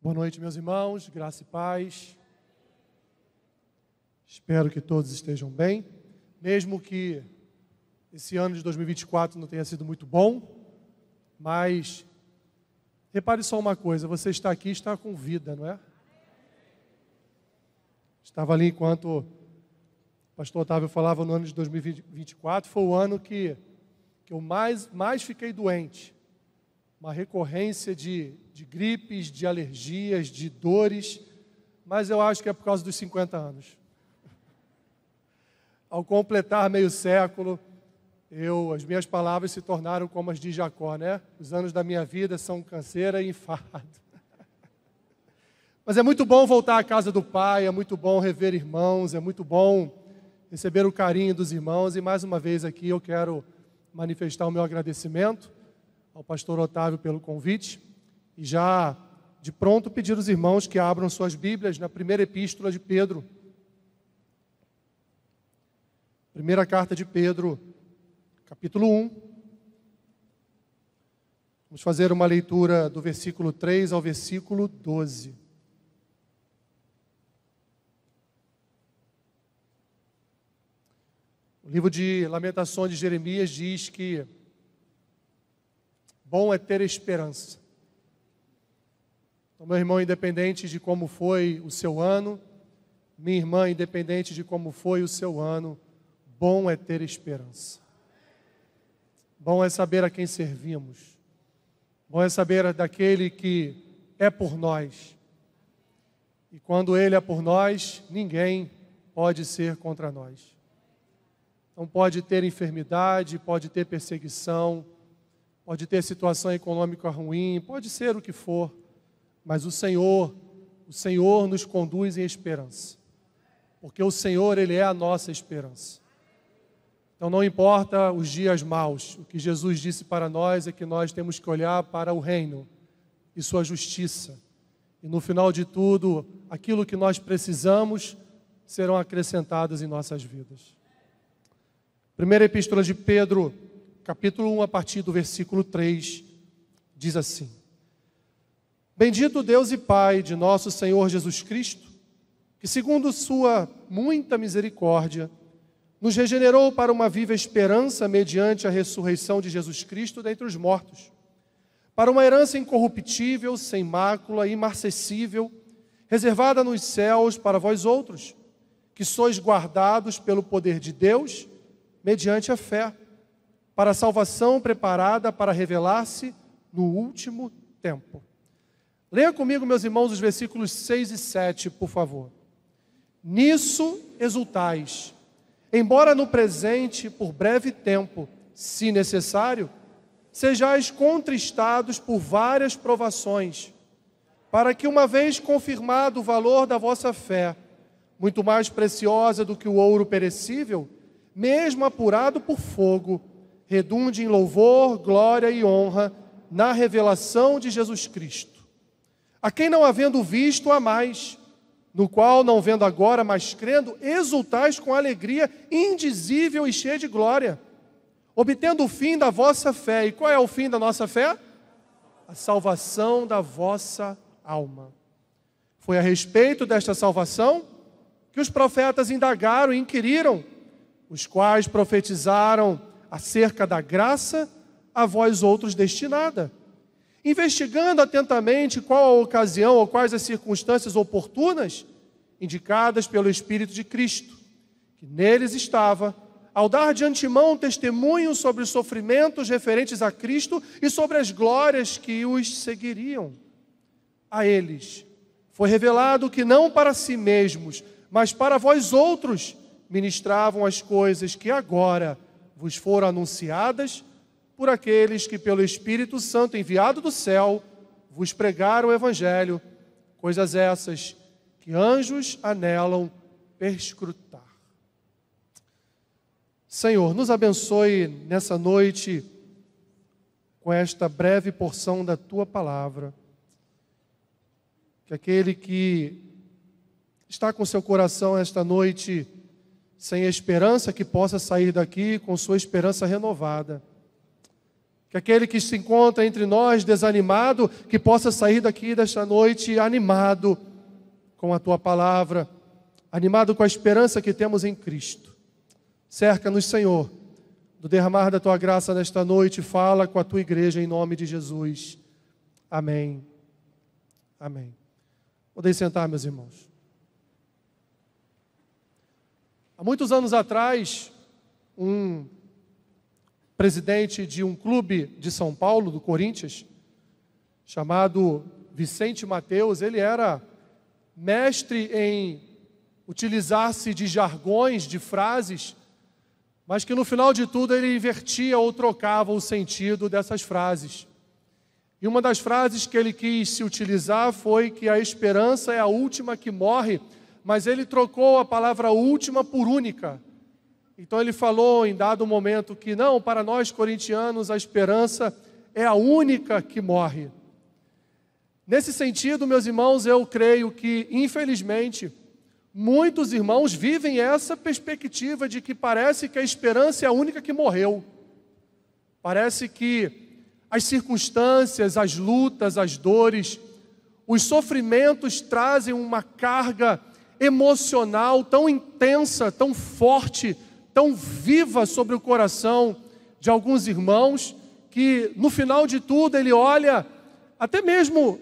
Boa noite, meus irmãos, graça e paz. Espero que todos estejam bem, mesmo que esse ano de 2024 não tenha sido muito bom, mas repare só uma coisa, você está aqui, está com vida, não é? Estava ali enquanto o pastor Otávio falava no ano de 2024, foi o ano que eu mais fiquei doente. Uma recorrência de gripes, de alergias, de dores, mas eu acho que é por causa dos 50 anos. Ao completar meio século, as minhas palavras se tornaram como as de Jacó, né? Os anos da minha vida são canseira e enfado. Mas é muito bom voltar à casa do Pai, é muito bom rever irmãos, é muito bom receber o carinho dos irmãos, e mais uma vez aqui eu quero manifestar o meu agradecimento ao pastor Otávio pelo convite, e já de pronto pedir aos irmãos que abram suas Bíblias na primeira epístola de Pedro. Primeira carta de Pedro, capítulo 1. Vamos fazer uma leitura do versículo 3 ao versículo 12. O livro de Lamentações de Jeremias diz que bom é ter esperança. Então, meu irmão, independente de como foi o seu ano, minha irmã, independente de como foi o seu ano, bom é ter esperança. Bom é saber a quem servimos. Bom é saber daquele que é por nós. E quando Ele é por nós, ninguém pode ser contra nós. Então pode ter enfermidade, pode ter perseguição, pode ter situação econômica ruim, pode ser o que for, mas o Senhor nos conduz em esperança, porque o Senhor, Ele é a nossa esperança. Então não importa os dias maus, o que Jesus disse para nós é que nós temos que olhar para o reino e sua justiça, e no final de tudo, aquilo que nós precisamos serão acrescentados em nossas vidas. Primeira epístola de Pedro, capítulo 1, a partir do versículo 3, diz assim: Bendito Deus e Pai de nosso Senhor Jesus Cristo, que segundo sua muita misericórdia, nos regenerou para uma viva esperança mediante a ressurreição de Jesus Cristo dentre os mortos, para uma herança incorruptível, sem mácula, imarcessível, reservada nos céus para vós outros, que sois guardados pelo poder de Deus, mediante a fé, para a salvação preparada para revelar-se no último tempo. Leia comigo, meus irmãos, os versículos 6 e 7, por favor. Nisso exultais, embora no presente, por breve tempo, se necessário, sejais contristados por várias provações, para que, uma vez confirmado o valor da vossa fé, muito mais preciosa do que o ouro perecível, mesmo apurado por fogo, redunde em louvor, glória e honra na revelação de Jesus Cristo. A quem não havendo visto, amais, no qual não vendo agora, mas crendo, exultais com alegria indizível e cheia de glória, obtendo o fim da vossa fé. E qual é o fim da nossa fé? A salvação da vossa alma. Foi a respeito desta salvação que os profetas indagaram e inquiriram, os quais profetizaram acerca da graça a vós outros destinada, investigando atentamente qual a ocasião ou quais as circunstâncias oportunas indicadas pelo Espírito de Cristo, que neles estava, ao dar de antemão testemunho sobre os sofrimentos referentes a Cristo e sobre as glórias que os seguiriam. A eles foi revelado que não para si mesmos, mas para vós outros ministravam as coisas que agora vos foram anunciadas por aqueles que pelo Espírito Santo enviado do céu vos pregaram o Evangelho, coisas essas que anjos anelam perscrutar. Senhor, nos abençoe nessa noite com esta breve porção da Tua Palavra, que aquele que está com seu coração esta noite sem esperança, que possa sair daqui com sua esperança renovada. Que aquele que se encontra entre nós desanimado, que possa sair daqui desta noite animado com a Tua palavra, animado com a esperança que temos em Cristo. Cerca-nos, Senhor, do derramar da Tua graça nesta noite, fala com a Tua igreja em nome de Jesus. Amém. Amém. Podem sentar, meus irmãos. Há muitos anos atrás, um presidente de um clube de São Paulo, do Corinthians, chamado Vicente Mateus, ele era mestre em utilizar-se de jargões, de frases, mas que no final de tudo ele invertia ou trocava o sentido dessas frases. E uma das frases que ele quis se utilizar foi que a esperança é a última que morre, mas ele trocou a palavra última por única. Então ele falou em dado momento que não, para nós corintianos a esperança é a única que morre. Nesse sentido, meus irmãos, eu creio que, infelizmente, muitos irmãos vivem essa perspectiva de que parece que a esperança é a única que morreu. Parece que as circunstâncias, as lutas, as dores, os sofrimentos trazem uma carga emocional tão intensa, tão forte, tão viva sobre o coração de alguns irmãos, que no final de tudo ele olha, até mesmo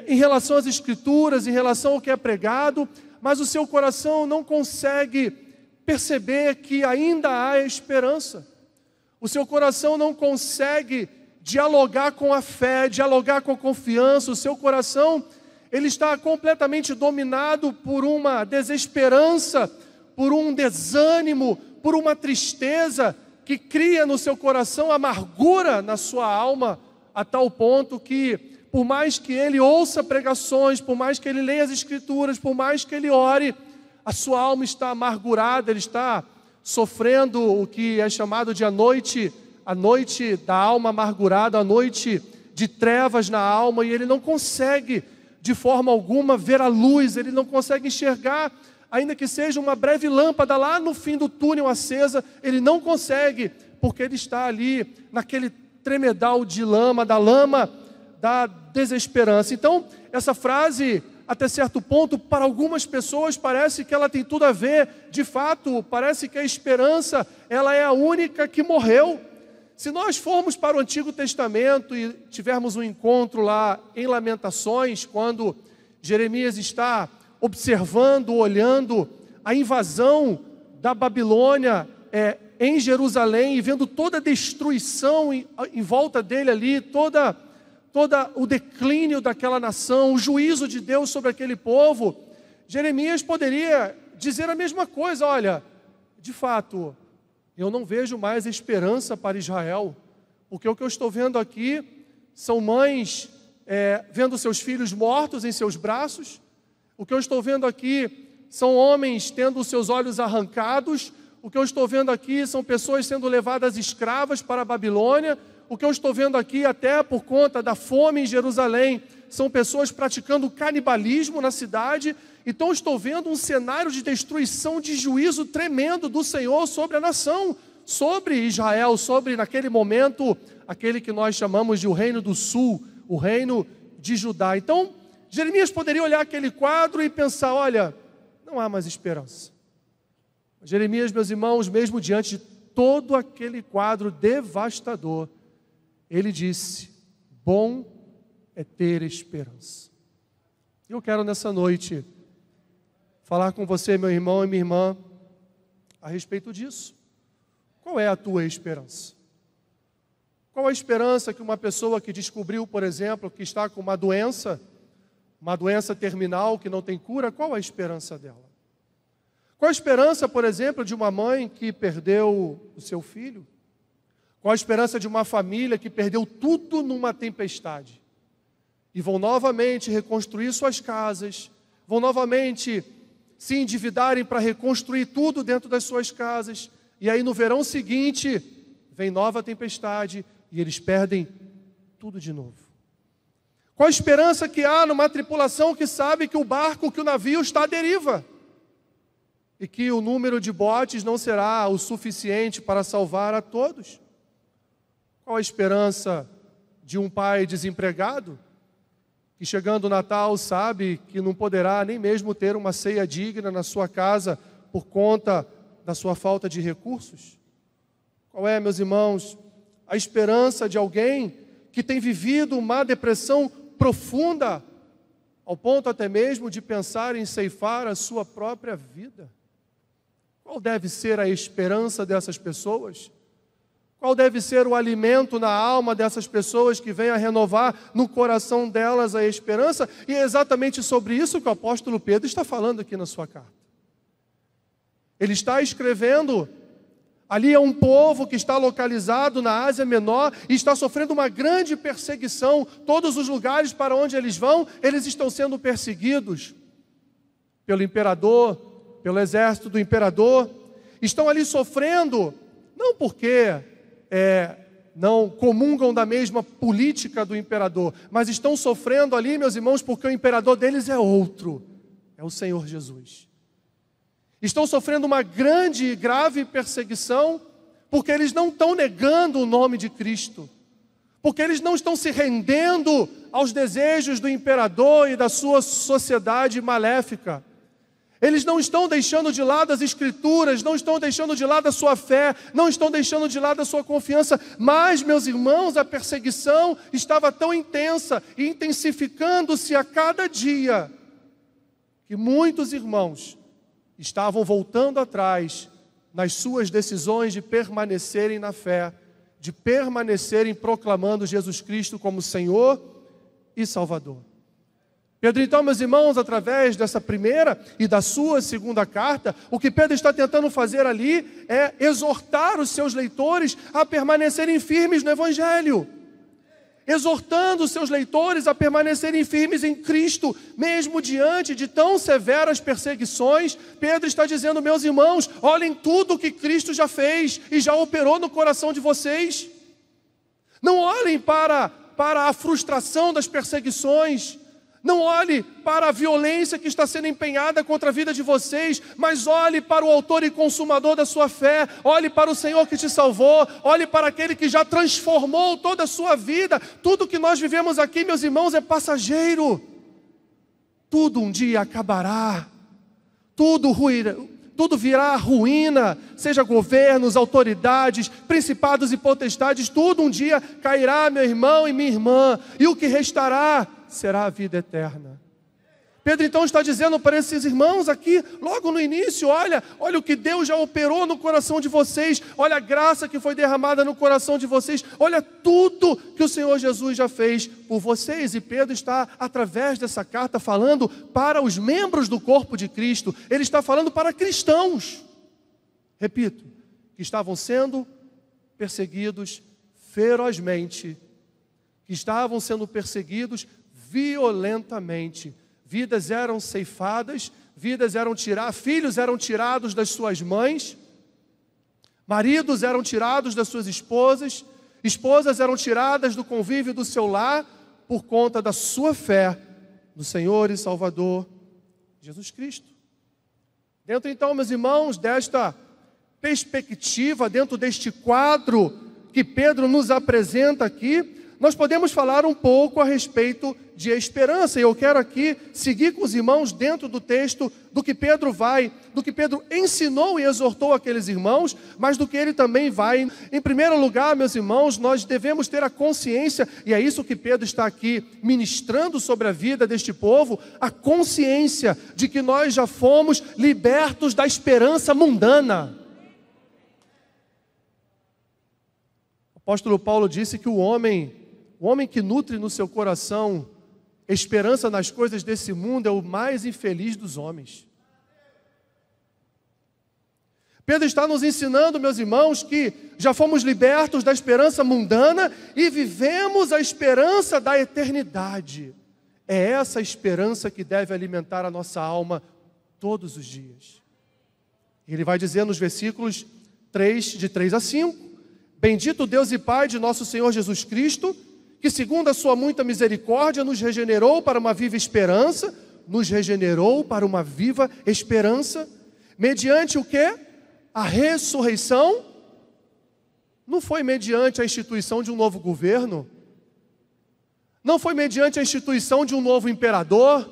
em relação às Escrituras, em relação ao que é pregado, mas o seu coração não consegue perceber que ainda há esperança. O seu coração não consegue dialogar com a fé, dialogar com a confiança. O seu coração, ele está completamente dominado por uma desesperança, por um desânimo, por uma tristeza que cria no seu coração amargura na sua alma, a tal ponto que, por mais que ele ouça pregações, por mais que ele leia as Escrituras, por mais que ele ore, a sua alma está amargurada, ele está sofrendo o que é chamado de a noite da alma amargurada, a noite de trevas na alma, e ele não consegue de forma alguma ver a luz, ele não consegue enxergar, ainda que seja uma breve lâmpada lá no fim do túnel acesa, ele não consegue, porque ele está ali naquele tremedal de lama, da lama da desesperança. Então, essa frase, até certo ponto, para algumas pessoas parece que ela tem tudo a ver, de fato, parece que a esperança, ela é a única que morreu. Se nós formos para o Antigo Testamento e tivermos um encontro lá em Lamentações, quando Jeremias está observando, olhando a invasão da Babilônia em Jerusalém e vendo toda a destruição em volta dele ali, todo o declínio daquela nação, o juízo de Deus sobre aquele povo, Jeremias poderia dizer a mesma coisa: olha, de fato, eu não vejo mais esperança para Israel, porque o que eu estou vendo aqui são mães vendo seus filhos mortos em seus braços, o que eu estou vendo aqui são homens tendo os seus olhos arrancados, o que eu estou vendo aqui são pessoas sendo levadas escravas para a Babilônia, o que eu estou vendo aqui, até por conta da fome em Jerusalém, são pessoas praticando canibalismo na cidade. Então estou vendo um cenário de destruição, de juízo tremendo do Senhor sobre a nação, sobre Israel, sobre, naquele momento, aquele que nós chamamos de o Reino do Sul, o Reino de Judá. Então, Jeremias poderia olhar aquele quadro e pensar: olha, não há mais esperança. Jeremias, meus irmãos, mesmo diante de todo aquele quadro devastador, ele disse: bom é ter esperança. Eu quero nessa noite falar com você, meu irmão e minha irmã, a respeito disso. Qual é a tua esperança? Qual a esperança que uma pessoa que descobriu, por exemplo, que está com uma doença terminal que não tem cura, qual a esperança dela? Qual a esperança, por exemplo, de uma mãe que perdeu o seu filho? Qual a esperança de uma família que perdeu tudo numa tempestade? E vão novamente reconstruir suas casas, vão novamente se endividarem para reconstruir tudo dentro das suas casas. E aí no verão seguinte, vem nova tempestade e eles perdem tudo de novo. Qual a esperança que há numa tripulação que sabe que o barco, que o navio está à deriva? E que o número de botes não será o suficiente para salvar a todos? Qual a esperança de um pai desempregado, que chegando o Natal sabe que não poderá nem mesmo ter uma ceia digna na sua casa por conta da sua falta de recursos? Qual é, meus irmãos, a esperança de alguém que tem vivido uma depressão profunda, ao ponto até mesmo de pensar em ceifar a sua própria vida? Qual deve ser a esperança dessas pessoas? Qual deve ser o alimento na alma dessas pessoas que vem a renovar no coração delas a esperança? E é exatamente sobre isso que o apóstolo Pedro está falando aqui na sua carta. Ele está escrevendo, ali é um povo que está localizado na Ásia Menor e está sofrendo uma grande perseguição. Todos os lugares para onde eles vão, eles estão sendo perseguidos pelo imperador, pelo exército do imperador. Estão ali sofrendo, não porque não comungam da mesma política do imperador, mas estão sofrendo ali, meus irmãos, porque o imperador deles é outro, é o Senhor Jesus. Estão sofrendo uma grande e grave perseguição, porque eles não estão negando o nome de Cristo, porque eles não estão se rendendo aos desejos do imperador e da sua sociedade maléfica. Eles não estão deixando de lado as Escrituras, não estão deixando de lado a sua fé, não estão deixando de lado a sua confiança. Mas, meus irmãos, a perseguição estava tão intensa e intensificando-se a cada dia, que muitos irmãos estavam voltando atrás nas suas decisões de permanecerem na fé, de permanecerem proclamando Jesus Cristo como Senhor e Salvador. Pedro, então, meus irmãos, através dessa primeira e da sua segunda carta, o que Pedro está tentando fazer ali é exortar os seus leitores a permanecerem firmes no Evangelho. Exortando os seus leitores a permanecerem firmes em Cristo, mesmo diante de tão severas perseguições. Pedro está dizendo, meus irmãos, olhem tudo o que Cristo já fez e já operou no coração de vocês. Não olhem para a frustração das perseguições. Não olhe para a violência que está sendo empenhada contra a vida de vocês, mas olhe para o autor e consumador da sua fé, olhe para o Senhor que te salvou, olhe para aquele que já transformou toda a sua vida. Tudo que nós vivemos aqui, meus irmãos, é passageiro. Tudo um dia acabará, tudo virá à ruína, seja governos, autoridades, principados e potestades, tudo um dia cairá, meu irmão e minha irmã, e o que restará será a vida eterna. Pedro então está dizendo para esses irmãos aqui, logo no início, olha o que Deus já operou no coração de vocês, olha a graça que foi derramada no coração de vocês, olha tudo que o Senhor Jesus já fez por vocês. E Pedro está, através dessa carta, falando para os membros do corpo de Cristo, ele está falando para cristãos, repito, que estavam sendo perseguidos ferozmente, que estavam sendo perseguidos violentamente. Vidas eram ceifadas, filhos eram tirados das suas mães, maridos eram tirados das suas esposas, esposas eram tiradas do convívio do seu lar por conta da sua fé no Senhor e Salvador Jesus Cristo. Dentro então, meus irmãos, desta perspectiva, dentro deste quadro que Pedro nos apresenta aqui, nós podemos falar um pouco a respeito de esperança. E eu quero aqui seguir com os irmãos dentro do texto do que Pedro ensinou e exortou aqueles irmãos, mas do que ele também vai. Em primeiro lugar, meus irmãos, nós devemos ter a consciência, e é isso que Pedro está aqui ministrando sobre a vida deste povo, a consciência de que nós já fomos libertos da esperança mundana. O apóstolo Paulo disse que o homem que nutre no seu coração esperança nas coisas desse mundo é o mais infeliz dos homens. Pedro está nos ensinando, meus irmãos, que já fomos libertos da esperança mundana e vivemos a esperança da eternidade. É essa esperança que deve alimentar a nossa alma todos os dias. Ele vai dizer nos versículos 3, de 3 a 5, Bendito Deus e Pai de nosso Senhor Jesus Cristo, que segundo a sua muita misericórdia nos regenerou para uma viva esperança, mediante o quê? A ressurreição não foi mediante a instituição de um novo governo, não foi mediante a instituição de um novo imperador,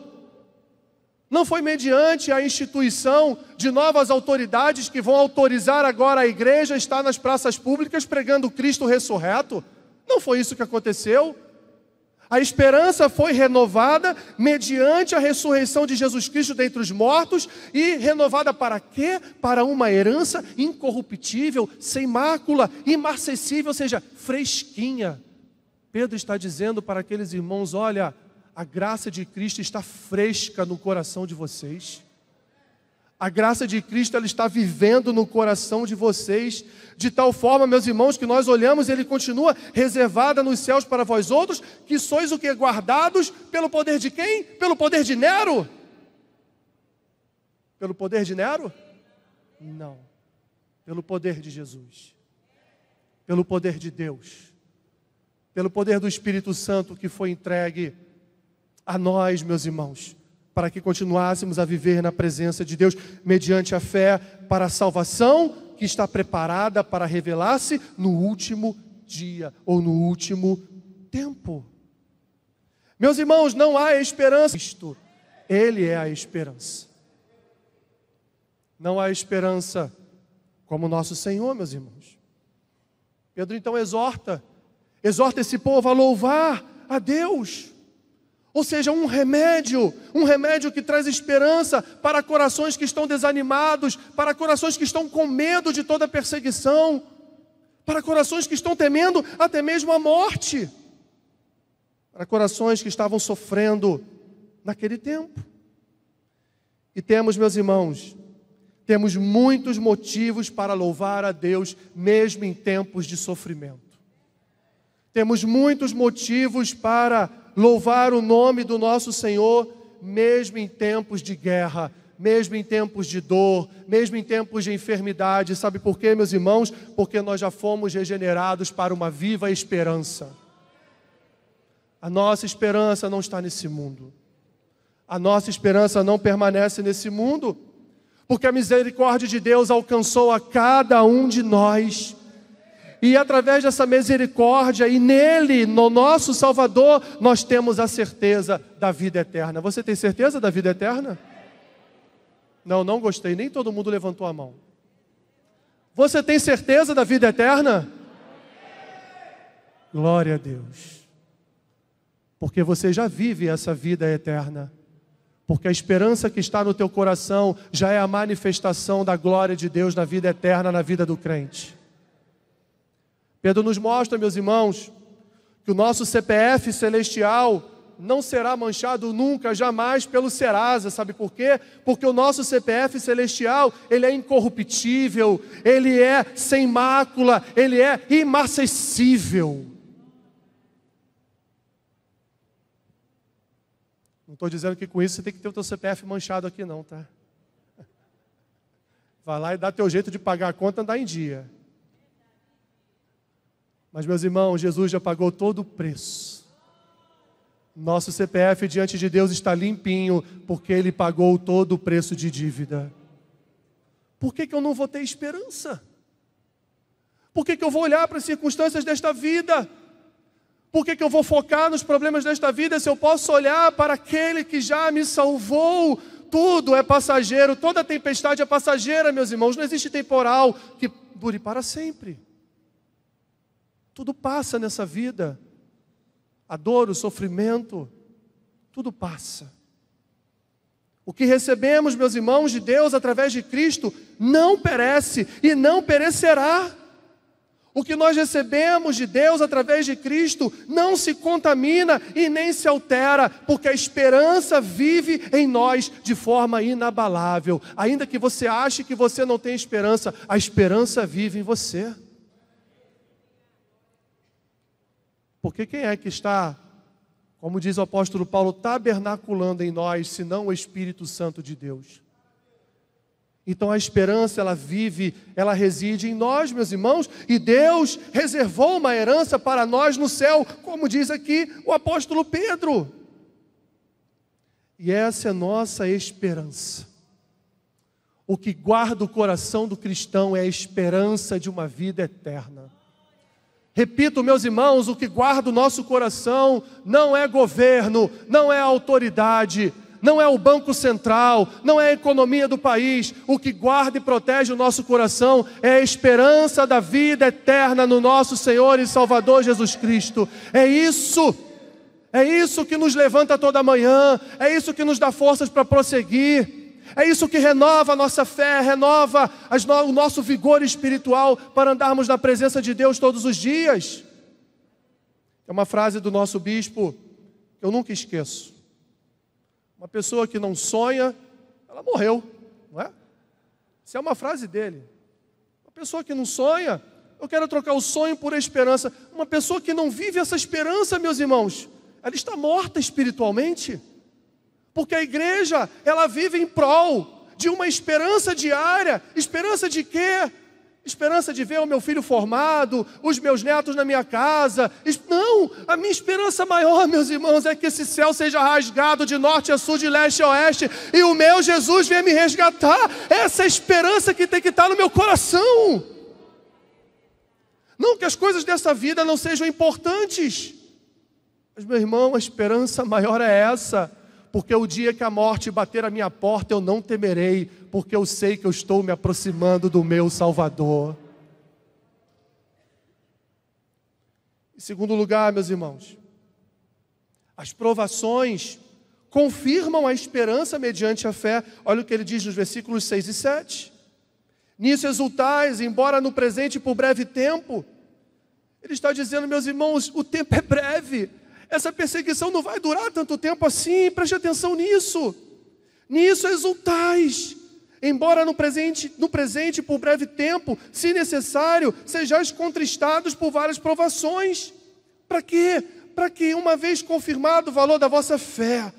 não foi mediante a instituição de novas autoridades que vão autorizar agora a igreja a estar nas praças públicas pregando Cristo ressurreto. Não foi isso que aconteceu. A esperança foi renovada mediante a ressurreição de Jesus Cristo dentre os mortos. E renovada para quê? Para uma herança incorruptível, sem mácula, imarcessível, ou seja, fresquinha. Pedro está dizendo para aqueles irmãos: olha, a graça de Cristo está fresca no coração de vocês. A graça de Cristo, ela está vivendo no coração de vocês, de tal forma, meus irmãos, que nós olhamos, ele continua reservada nos céus para vós outros, que sois o que? Guardados pelo poder de quem? Pelo poder de Nero? Pelo poder de Nero? Não. Pelo poder de Jesus. Pelo poder de Deus. Pelo poder do Espírito Santo que foi entregue a nós, meus irmãos, para que continuássemos a viver na presença de Deus, mediante a fé para a salvação que está preparada para revelar-se no último dia, ou no último tempo. Meus irmãos, não há esperança. Cristo, Ele é a esperança. Não há esperança como nosso Senhor, meus irmãos. Pedro então exorta esse povo a louvar a Deus. Ou seja, um remédio que traz esperança para corações que estão desanimados, para corações que estão com medo de toda perseguição, para corações que estão temendo até mesmo a morte, para corações que estavam sofrendo naquele tempo. E temos, meus irmãos, temos muitos motivos para louvar a Deus, mesmo em tempos de sofrimento. Temos muitos motivos para louvar o nome do nosso Senhor, mesmo em tempos de guerra, mesmo em tempos de dor, mesmo em tempos de enfermidade. Sabe por quê, meus irmãos? Porque nós já fomos regenerados para uma viva esperança. A nossa esperança não está nesse mundo. A nossa esperança não permanece nesse mundo, porque a misericórdia de Deus alcançou a cada um de nós. E através dessa misericórdia, e nele, no nosso Salvador, nós temos a certeza da vida eterna. Você tem certeza da vida eterna? Não gostei, nem todo mundo levantou a mão. Você tem certeza da vida eterna? Glória a Deus. Porque você já vive essa vida eterna. Porque a esperança que está no teu coração já é a manifestação da glória de Deus na vida eterna, na vida do crente. Pedro nos mostra, meus irmãos, que o nosso CPF celestial não será manchado nunca, jamais pelo Serasa. Sabe por quê? Porque o nosso CPF celestial, ele é incorruptível, ele é sem mácula, ele é imarcessível. Não estou dizendo que com isso você tem que ter o teu CPF manchado aqui não, tá? Vai lá e dá teu jeito de pagar a conta e andar em dia. Mas, meus irmãos, Jesus já pagou todo o preço. Nosso CPF diante de Deus está limpinho, porque Ele pagou todo o preço de dívida. Por que eu não vou ter esperança? Por que eu vou olhar para as circunstâncias desta vida? Por que eu vou focar nos problemas desta vida, se eu posso olhar para aquele que já me salvou? Tudo é passageiro, toda tempestade é passageira, meus irmãos. Não existe temporal que dure para sempre. Tudo passa nessa vida. A dor, o sofrimento, tudo passa. O que recebemos, meus irmãos, de Deus através de Cristo não perece e não perecerá. O que nós recebemos de Deus através de Cristo não se contamina e nem se altera, porque a esperança vive em nós de forma inabalável. Ainda que você ache que você não tem esperança, a esperança vive em você. Porque quem é que está, como diz o apóstolo Paulo, tabernaculando em nós, senão o Espírito Santo de Deus? Então a esperança, ela vive, ela reside em nós, meus irmãos, e Deus reservou uma herança para nós no céu, como diz aqui o apóstolo Pedro. E essa é nossa esperança. O que guarda o coração do cristão é a esperança de uma vida eterna. Repito, meus irmãos, o que guarda o nosso coração não é governo, não é autoridade, não é o Banco Central, não é a economia do país. O que guarda e protege o nosso coração é a esperança da vida eterna no nosso Senhor e Salvador Jesus Cristo. É isso que nos levanta toda manhã, é isso que nos dá forças para prosseguir. É isso que renova a nossa fé, renova o nosso vigor espiritual para andarmos na presença de Deus todos os dias. É uma frase do nosso bispo que eu nunca esqueço. Uma pessoa que não sonha, ela morreu, não é? Isso é uma frase dele. Uma pessoa que não sonha, eu quero trocar o sonho por esperança. Uma pessoa que não vive essa esperança, meus irmãos, ela está morta espiritualmente. Porque a igreja, ela vive em prol de uma esperança diária. Esperança de quê? Esperança de ver o meu filho formado, os meus netos na minha casa. Não, a minha esperança maior, meus irmãos, é que esse céu seja rasgado de norte a sul, de leste a oeste, e o meu Jesus venha me resgatar. Essa é a esperança que tem que estar no meu coração. Não que as coisas dessa vida não sejam importantes. Mas, meu irmão, a esperança maior é essa. Porque o dia que a morte bater a minha porta, eu não temerei, porque eu sei que eu estou me aproximando do meu Salvador. Em segundo lugar, meus irmãos, as provações confirmam a esperança mediante a fé. Olha o que ele diz nos versículos 6 e 7. Nisso exultais, embora no presente por breve tempo. Ele está dizendo, meus irmãos, o tempo é breve. Essa perseguição não vai durar tanto tempo assim, preste atenção nisso. Nisso exultais, embora no presente por breve tempo, se necessário, sejais contristados por várias provações. Para quê? Para que, uma vez confirmado o valor da vossa fé,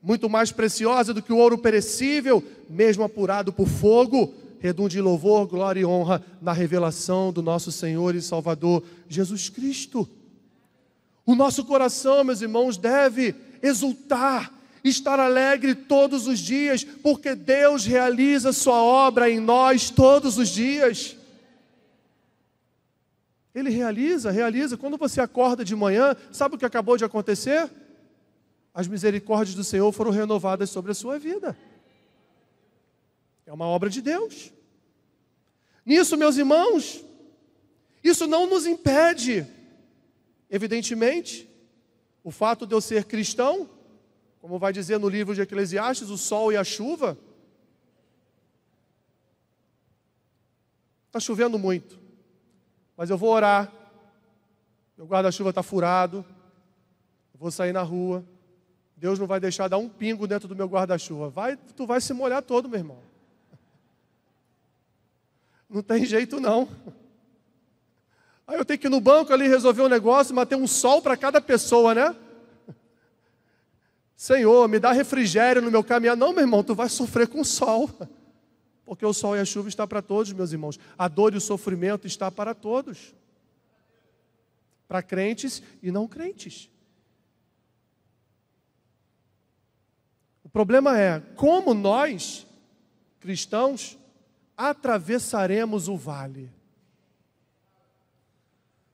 muito mais preciosa do que o ouro perecível, mesmo apurado por fogo, redunde em louvor, glória e honra na revelação do nosso Senhor e Salvador Jesus Cristo. O nosso coração, meus irmãos, deve exultar, estar alegre todos os dias, porque Deus realiza sua obra em nós todos os dias. Ele realiza. Quando você acorda de manhã, sabe o que acabou de acontecer? As misericórdias do Senhor foram renovadas sobre a sua vida. É uma obra de Deus. Nisso, meus irmãos, isso não nos impede. Evidentemente, o fato de eu ser cristão, como vai dizer no livro de Eclesiastes, o sol e a chuva. Está chovendo muito, mas eu vou orar. Meu guarda-chuva está furado, eu vou sair na rua. Deus não vai deixar dar um pingo dentro do meu guarda-chuva. Tu vai se molhar todo, meu irmão. Não tem jeito não. Aí eu tenho que ir no banco ali resolver um negócio, mas tem um sol para cada pessoa, né? Senhor, me dá refrigério no meu caminhar. Não, meu irmão, tu vai sofrer com o sol. Porque o sol e a chuva está para todos, meus irmãos. A dor e o sofrimento está para todos. Para crentes e não crentes. O problema é como nós, cristãos, atravessaremos o vale.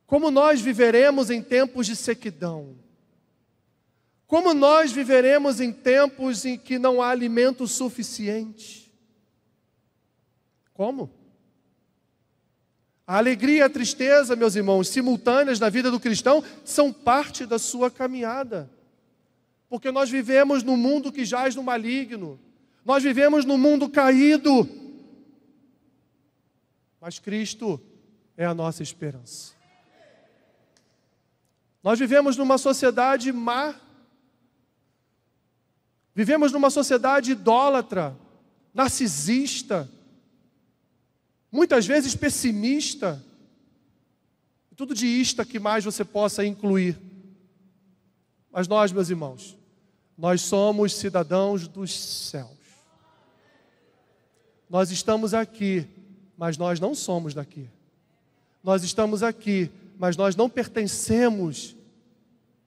Como nós viveremos em tempos de sequidão? Como nós viveremos em tempos em que não há alimento suficiente? Como? A alegria e a tristeza, meus irmãos, simultâneas na vida do cristão, são parte da sua caminhada. Porque nós vivemos num mundo que jaz no maligno. Nós vivemos num mundo caído. Mas Cristo é a nossa esperança. Nós vivemos numa sociedade má, vivemos numa sociedade idólatra, narcisista, muitas vezes pessimista, tudo de ista que mais você possa incluir. Mas nós, meus irmãos, nós somos cidadãos dos céus. Nós estamos aqui, mas nós não somos daqui. Nós estamos aqui, mas nós não pertencemos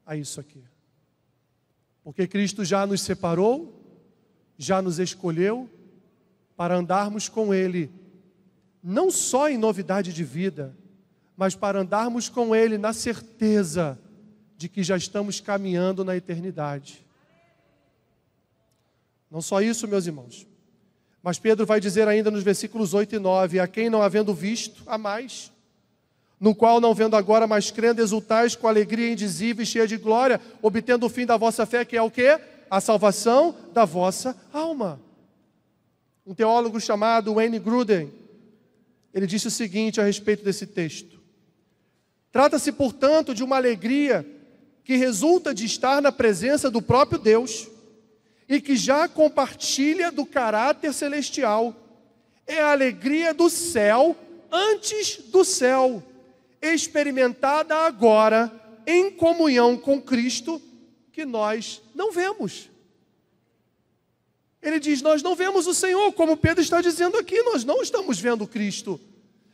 a isso aqui. Porque Cristo já nos separou, já nos escolheu para andarmos com Ele, não só em novidade de vida, mas para andarmos com Ele na certeza de que já estamos caminhando na eternidade. Não só isso, meus irmãos, mas Pedro vai dizer ainda nos versículos 8 e 9, a quem não havendo visto, há mais, no qual não vendo agora, mas crendo, exultais com alegria indizível e cheia de glória, obtendo o fim da vossa fé, que é o quê? A salvação da vossa alma. Um teólogo chamado Wayne Grudem, ele disse o seguinte a respeito desse texto: trata-se, portanto, de uma alegria que resulta de estar na presença do próprio Deus e que já compartilha do caráter celestial. É a alegria do céu antes do céu, experimentada agora em comunhão com Cristo, que nós não vemos. Ele diz, nós não vemos o Senhor, como Pedro está dizendo aqui, nós não estamos vendo Cristo.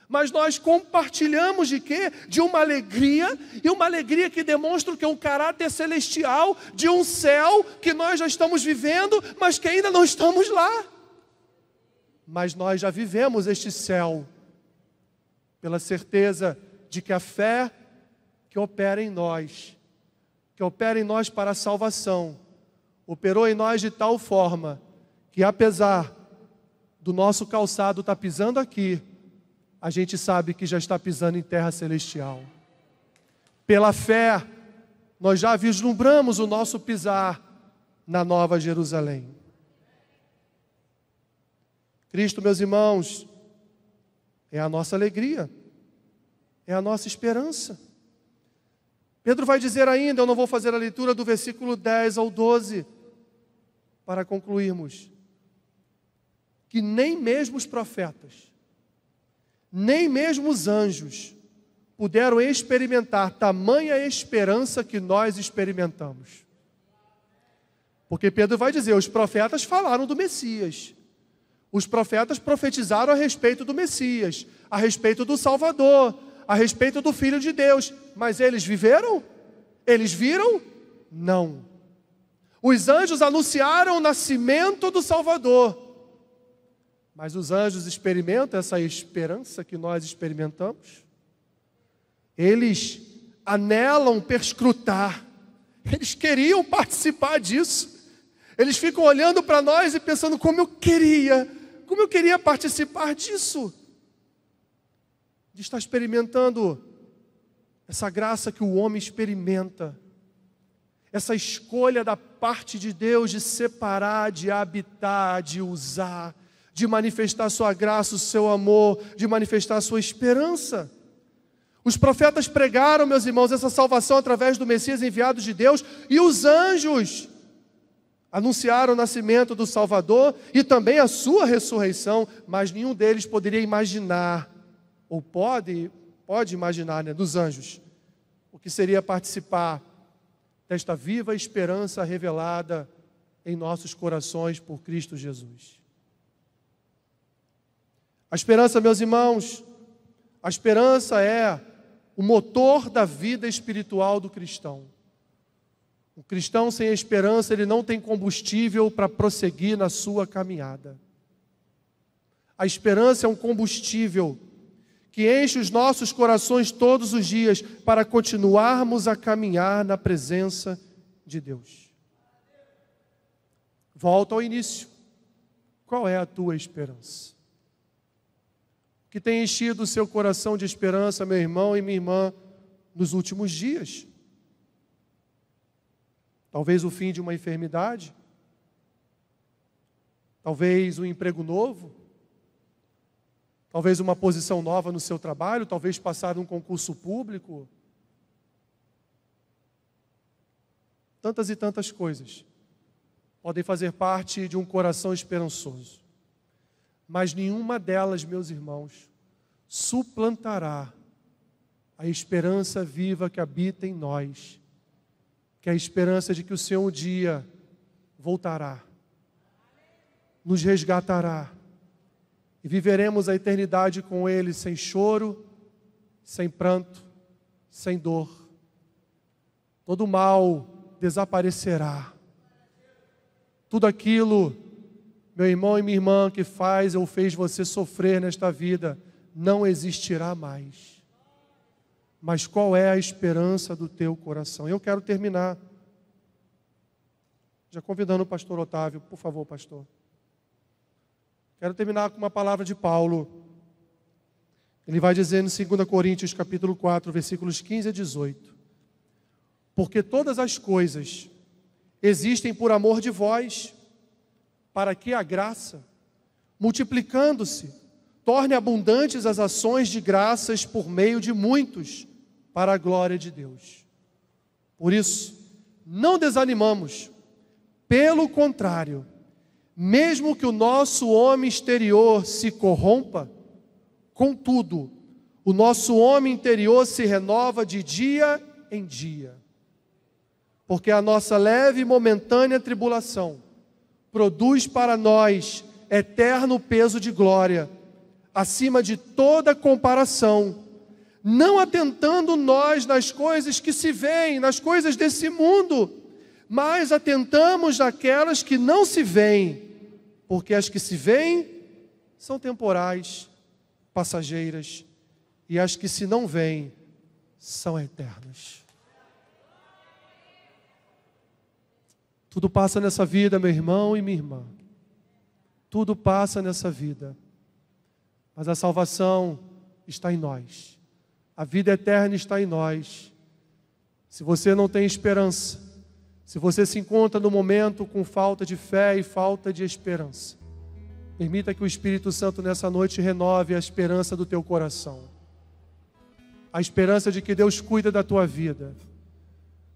Mas nós compartilhamos de quê? De uma alegria, e uma alegria que demonstra que é um caráter celestial, de um céu que nós já estamos vivendo, mas que ainda não estamos lá. Mas nós já vivemos este céu, pela certeza de que a fé que opera em nós para a salvação, operou em nós de tal forma que, apesar do nosso calçado estar pisando aqui, a gente sabe que já está pisando em terra celestial. Pela fé, nós já vislumbramos o nosso pisar na Nova Jerusalém. Cristo, meus irmãos, é a nossa alegria, é a nossa esperança. Pedro vai dizer ainda, eu não vou fazer a leitura do versículo 10 ao 12, para concluirmos, que nem mesmo os profetas, nem mesmo os anjos puderam experimentar tamanha esperança que nós experimentamos. Porque Pedro vai dizer, os profetas falaram do Messias. Os profetas profetizaram a respeito do Messias, a respeito do Salvador, a respeito do Filho de Deus. Mas eles viveram? Eles viram? Não. Os anjos anunciaram o nascimento do Salvador. Mas os anjos experimentam essa esperança que nós experimentamos? Eles anelam perscrutar. Eles queriam participar disso. Eles ficam olhando para nós e pensando como eu queria participar disso. De estar experimentando essa graça que o homem experimenta. Essa escolha da parte de Deus de separar, de habitar, de usar, de manifestar a sua graça, o seu amor, de manifestar a sua esperança. Os profetas pregaram, meus irmãos, essa salvação através do Messias enviado de Deus, e os anjos anunciaram o nascimento do Salvador e também a sua ressurreição, mas nenhum deles poderia imaginar, ou pode imaginar, dos anjos, o que seria participar desta viva esperança revelada em nossos corações por Cristo Jesus. A esperança, meus irmãos, a esperança é o motor da vida espiritual do cristão. O cristão sem esperança, ele não tem combustível para prosseguir na sua caminhada. A esperança é um combustível que enche os nossos corações todos os dias para continuarmos a caminhar na presença de Deus. Volta ao início. Qual é a tua esperança? O que tem enchido o seu coração de esperança, meu irmão e minha irmã, nos últimos dias? Talvez o fim de uma enfermidade? Talvez um emprego novo? Talvez uma posição nova no seu trabalho? Talvez passar um concurso público? Tantas e tantas coisas podem fazer parte de um coração esperançoso. Mas nenhuma delas, meus irmãos, suplantará a esperança viva que habita em nós, que é a esperança de que o Senhor um dia voltará, nos resgatará, e viveremos a eternidade com Ele sem choro, sem pranto, sem dor. Todo mal desaparecerá. Tudo aquilo, meu irmão e minha irmã, que faz ou fez você sofrer nesta vida, não existirá mais. mas qual é a esperança do teu coração? Eu quero terminar, já convidando o pastor Otávio, por favor, pastor. Quero terminar com uma palavra de Paulo. Ele vai dizer em 2 Coríntios capítulo 4, versículos 15 a 18. Porque todas as coisas existem por amor de vós, para que a graça, multiplicando-se, torne abundantes as ações de graças por meio de muitos, para a glória de Deus. Por isso, não desanimamos, pelo contrário, mesmo que o nosso homem exterior se corrompa, contudo, o nosso homem interior se renova de dia em dia. Porque a nossa leve e momentânea tribulação produz para nós eterno peso de glória, acima de toda comparação, não atentando nós nas coisas que se veem, nas coisas desse mundo, mas atentamos naquelas que não se veem, porque as que se veem são temporais, passageiras, e as que se não veem são eternas. Tudo passa nessa vida, meu irmão e minha irmã. Tudo passa nessa vida. Mas a salvação está em nós. A vida eterna está em nós. Se você não tem esperança, se você se encontra no momento com falta de fé e falta de esperança, permita que o Espírito Santo nessa noite renove a esperança do teu coração. A esperança de que Deus cuida da tua vida.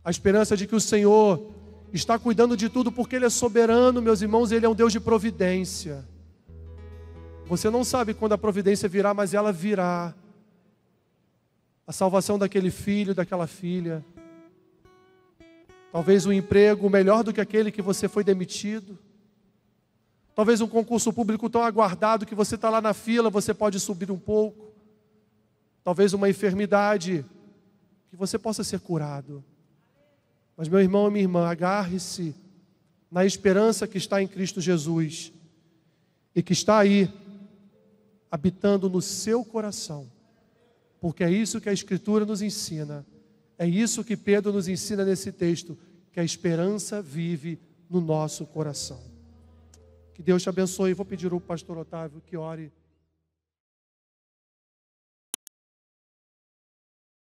A esperança de que o Senhor está cuidando de tudo porque Ele é soberano, meus irmãos, Ele é um Deus de providência. Você não sabe quando a providência virá, mas ela virá. A salvação daquele filho, daquela filha. Talvez um emprego melhor do que aquele que você foi demitido. Talvez um concurso público tão aguardado que você está lá na fila, você pode subir um pouco. Talvez uma enfermidade que você possa ser curado. Mas meu irmão e minha irmã, agarre-se na esperança que está em Cristo Jesus e que está aí, habitando no seu coração. Porque é isso que a Escritura nos ensina. É isso que Pedro nos ensina nesse texto, que a esperança vive no nosso coração. Que Deus te abençoe. Vou pedir ao pastor Otávio que ore